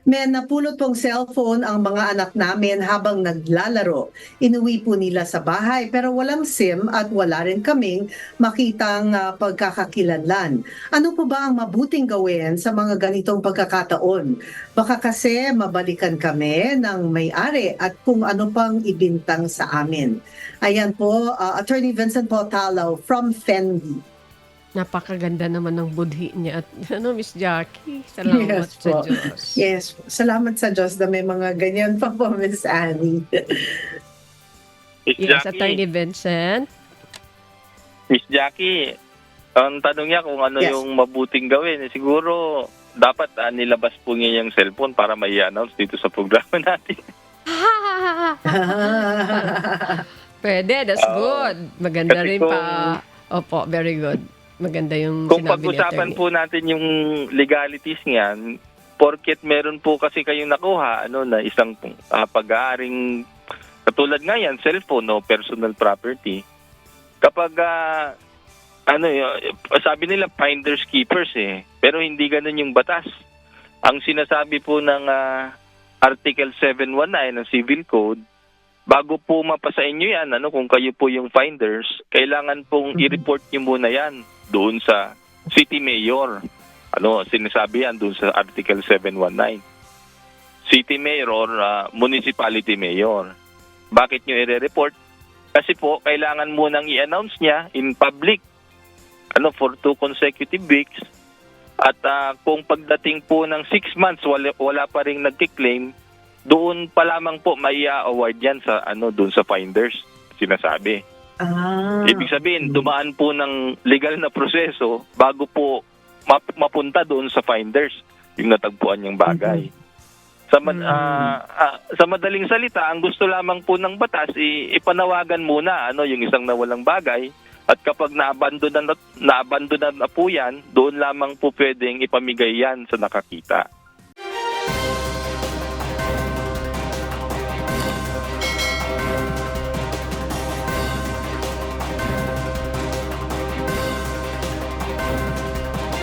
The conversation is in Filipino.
May napulot pong cellphone ang mga anak namin habang naglalaro. Inuwi po nila sa bahay pero walang SIM at wala rin kaming makitang pagkakakilanlan. Ano po ba ang mabuting gawin sa mga ganitong pagkakataon? Baka kasi mabalikan kami ng may-ari at kung ano pang ibintang sa amin. Ayan po, Attorney Vincent Potalo from Fendi. Napakaganda naman ng budhi niya at Miss Jackie, salamat Yes sa po. Diyos. Yes, salamat sa Diyos na may mga ganyan pa po, Miss Annie. Miss Yes, Jackie, Attorney Vincent. Miss Jackie, ang tanong niya kung ano Yes. yung mabuting gawin, siguro dapat nilabas po niya yung cellphone para may announce dito sa programa natin. Pwede, that's Oo. good. Maganda Kasi rin pa. Opo, very good. Maganda yung Kung sinabi ni pag-usapan Attorney. po natin yung legalities niyan, porket meron po kasi kayong nakuha na isang pag-aaring katulad nga yan, cellphone o personal property. Kapag sabi nila finders keepers pero hindi ganun yung batas. Ang sinasabi po ng Article 719 ng Civil Code, bago po mapasa inyo yan, kung kayo po yung finders, kailangan pong i-report nyo muna yan doon sa city mayor. Sinasabi yan doon sa Article 719. City mayor or municipality mayor. Bakit nyo i-report? Kasi po, kailangan munang i-announce niya in public for 2 consecutive weeks. At kung pagdating po ng 6 months, wala pa rin nagkiklaim, doon pa lamang po may award yan sa doon sa finders, sinasabi. Ibig sabihin, dumaan po ng legal na proseso bago po mapunta doon sa finders yung natagpuan niyang bagay. Sa madaling salita, ang gusto lamang po ng batas, ipanawagan muna yung isang nawalang bagay, at kapag naabandon na po yan, doon lamang po pwedeng ipamigay yan sa nakakita.